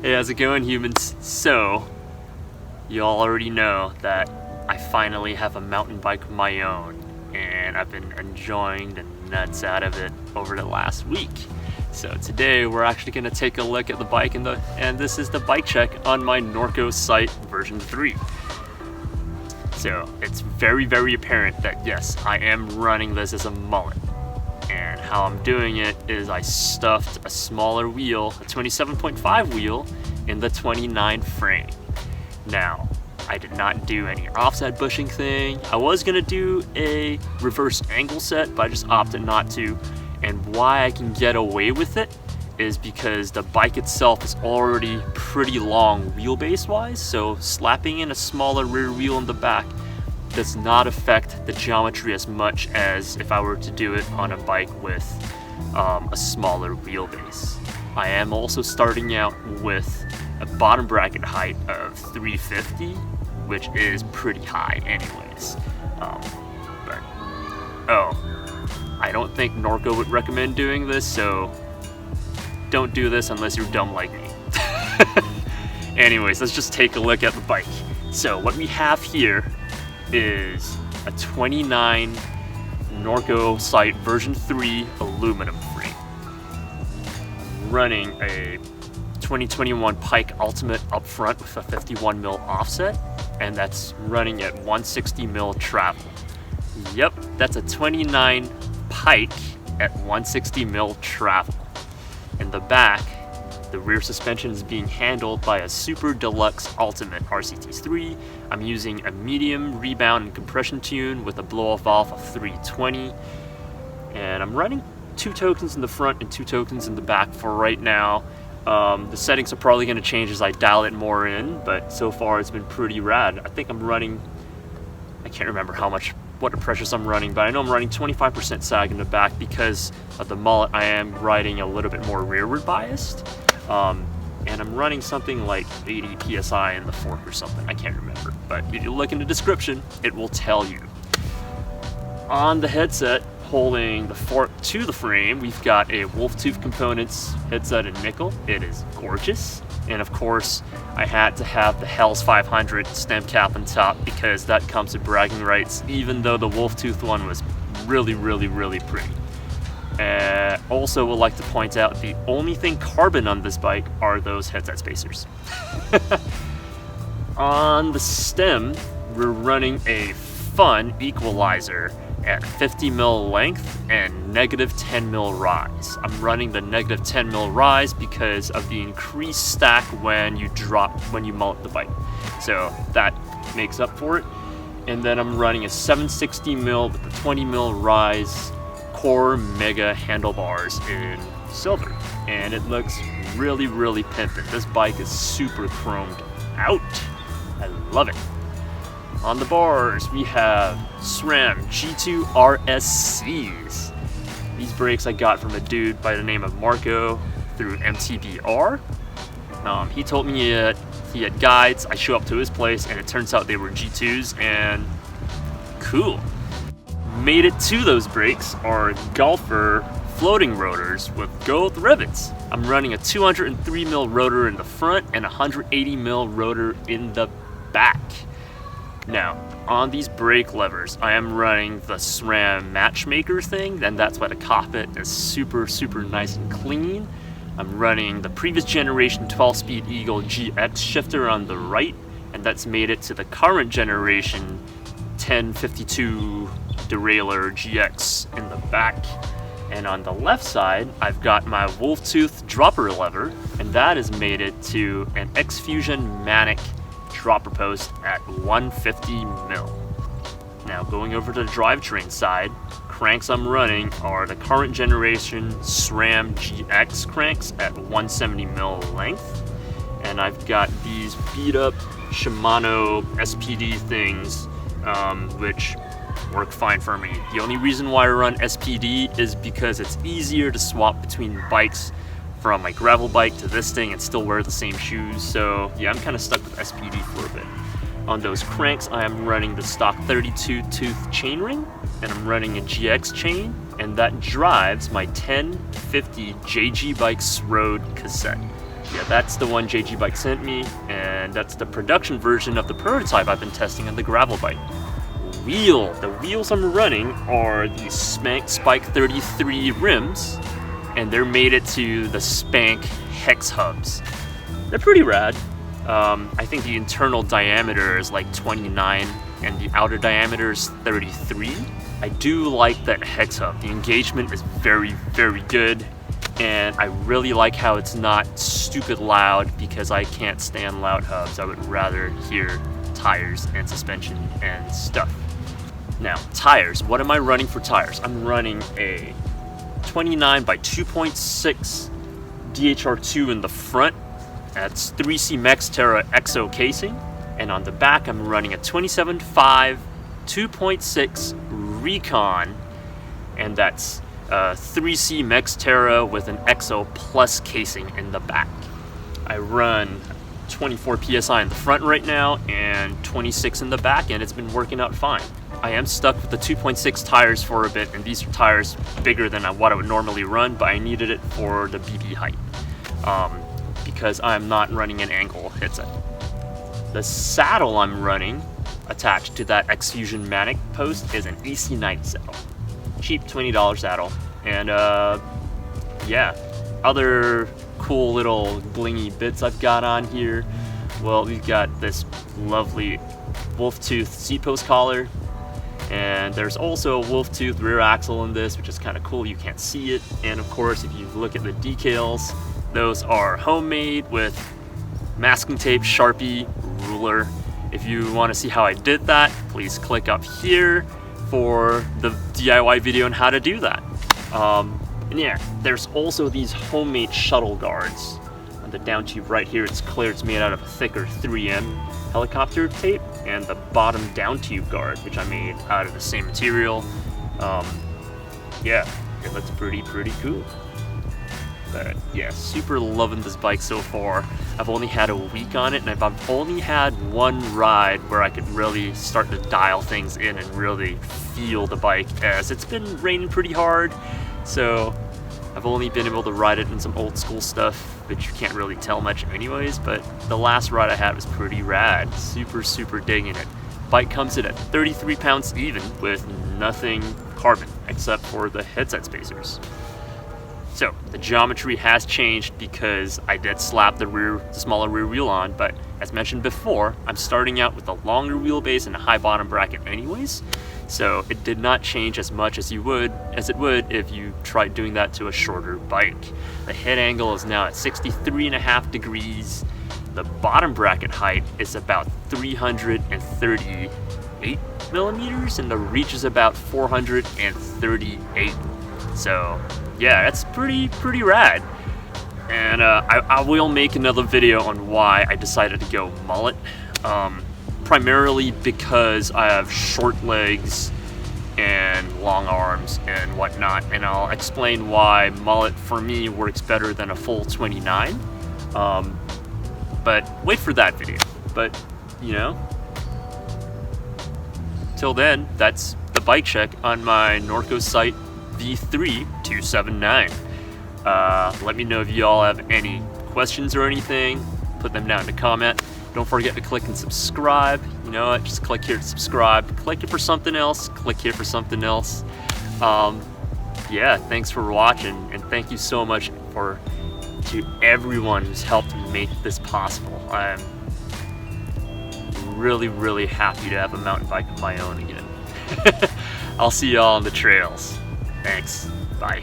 Hey, how's it going, humans? So, you all already know that I finally have a mountain bike of my own, and I've been enjoying the nuts out of it over the last week. So today we're actually going to take a look at the bike, and this is the bike check on my Norco Sight version 3. So it's very, very apparent that yes, I am running this as a mullet. And how I'm doing it is I stuffed a smaller wheel, a 27.5 wheel, in the 29 frame. Now, I did not do any offset bushing thing. I was gonna do a reverse angle set, but I just opted not to. And why I can get away with it is because the bike itself is already pretty long wheelbase wise, so slapping in a smaller rear wheel in the back does not affect the geometry as much as if I were to do it on a bike with a smaller wheelbase. I am also starting out with a bottom bracket height of 350, which is pretty high anyways. I don't think Norco would recommend doing this, so don't do this unless you're dumb like me. Anyways, let's just take a look at the bike. So what we have here is a 29 Norco Sight version 3 aluminum frame. I'm running a 2021 Pike Ultimate up front with a 51mm offset, and that's running at 160mm travel. Yep, that's a 29 Pike at 160mm travel. In the back, the rear suspension is being handled by a Super Deluxe Ultimate RCT3. I'm using a medium rebound and compression tune with a blow-off valve of 320. And I'm running 2 tokens in the front and 2 tokens in the back for right now. The settings are probably going to change as I dial it more in, but so far it's been pretty rad. I think I'm running, I can't remember what the pressures I'm running, but I know I'm running 25% sag in the back because of the mullet. I am riding a little bit more rearward biased. And I'm running something like 80 psi in the fork or something. I can't remember, but if you look in the description, it will tell you. On the headset, holding the fork to the frame, we've got a Wolf Tooth Components headset in nickel. It is gorgeous. And of course, I had to have the Hells 500 stem cap on top because that comes with bragging rights, even though the Wolf Tooth one was really, really, really pretty. Also would like to point out the only thing carbon on this bike are those headset spacers. On the stem, we're running a Funn Equalizer at 50mm length and negative 10mm rise. I'm running the negative 10mm rise because of the increased stack when you mullet the bike. So that makes up for it. And then I'm running a 760mm with a 20mm rise core mega handlebars in silver. And it looks really, really pimpin'. This bike is super chromed out. I love it. On the bars, we have SRAM G2 RSCs. These brakes I got from a dude by the name of Marco through MTBR. He told me he had guides. I show up to his place, and it turns out they were G2s, and cool. Made it to those brakes are Galfer floating rotors with gold rivets. I'm running a 203mm rotor in the front and a 180mm rotor in the back. Now, on these brake levers, I am running the SRAM Matchmaker thing, and that's why the cockpit is super, super nice and clean. I'm running the previous generation 12-speed Eagle GX shifter on the right, and that's made it to the current generation 1052 Derailleur GX in the back. And on the left side, I've got my Wolf Tooth dropper lever, and that has made it to an X-Fusion Manic dropper post at 150mm. Now going over to the drivetrain side, cranks I'm running are the current generation SRAM GX cranks at 170mm length, and I've got these beat up Shimano SPD things, which work fine for me. The only reason why I run SPD is because it's easier to swap between bikes from my gravel bike to this thing and still wear the same shoes. So yeah, I'm kind of stuck with SPD for a bit. On those cranks, I am running the stock 32 tooth chainring, and I'm running a GX chain, and that drives my 1050 JGBike Sroad cassette. Yeah, that's the one JGBike sent me, and that's the production version of the prototype I've been testing on the gravel bike. The wheels I'm running are the Spank Spike 33 rims, and they're mated to the Spank hex hubs. They're pretty rad. I think the internal diameter is like 29 and the outer diameter is 33. I do like that hex hub. The engagement is very, very good, and I really like how it's not stupid loud because I can't stand loud hubs. I would rather hear tires and suspension and stuff. Now, tires. What am I running for tires? I'm running a 29 by 2.6 DHR2 in the front. That's 3C Maxterra EXO casing. And on the back, I'm running a 27.5 2.6 Rekon. And that's 3C Maxterra with an EXO Plus casing in the back. I run 24 PSI in the front right now and 26 in the back, and it's been working out fine. I am stuck with the 2.6 tires for a bit, and these are tires bigger than what I would normally run, but I needed it for the BB height because I'm not running an angle headset. The saddle I'm running attached to that X-Fusion Manic post is an EC90 saddle. Cheap $20 saddle, and yeah, other cool little blingy bits I've got on here. Well, we've got this lovely wolf tooth seat post collar, and there's also a wolf tooth rear axle in this, which is kind of cool. You can't see it. And of course, if you look at the decals, those are homemade with masking tape, Sharpie, ruler. If you want to see how I did that, please click up here for the DIY video on how to do that. And yeah, there's also these homemade shuttle guards. On the down tube right here, it's clear it's made out of a thicker 3M helicopter tape, and the bottom down tube guard, which I made out of the same material. Yeah, it looks pretty cool. But yeah, super loving this bike so far. I've only had a week on it, and I've only had one ride where I could really start to dial things in and really feel the bike, as it's been raining pretty hard. So I've only been able to ride it in some old school stuff, which you can't really tell much anyways, but the last ride I had was pretty rad. Super digging it. Bike comes in at 33 pounds even with nothing carbon except for the headset spacers. So the geometry has changed because I did slap the smaller rear wheel on, but as mentioned before, I'm starting out with a longer wheelbase and a high bottom bracket anyways. So it did not change as much as it would if you tried doing that to a shorter bike. The head angle is now at 63.5 degrees. The bottom bracket height is about 338 millimeters, and the reach is about 438. So yeah, that's pretty rad. And I will make another video on why I decided to go mullet. Primarily because I have short legs and long arms and whatnot, and I'll explain why mullet for me works better than a full 29. But wait for that video. But you know, till then, that's the bike check on my Norco Sight V3 279. Let me know if you all have any questions or anything. Put them down in the comment. Don't forget to click and subscribe. You know what? Just click here to subscribe. Click it for something else. Click here for something else. Yeah, thanks for watching, and thank you so much to everyone who's helped make this possible. I'm really happy to have a mountain bike of my own again. I'll see y'all on the trails. Thanks. Bye.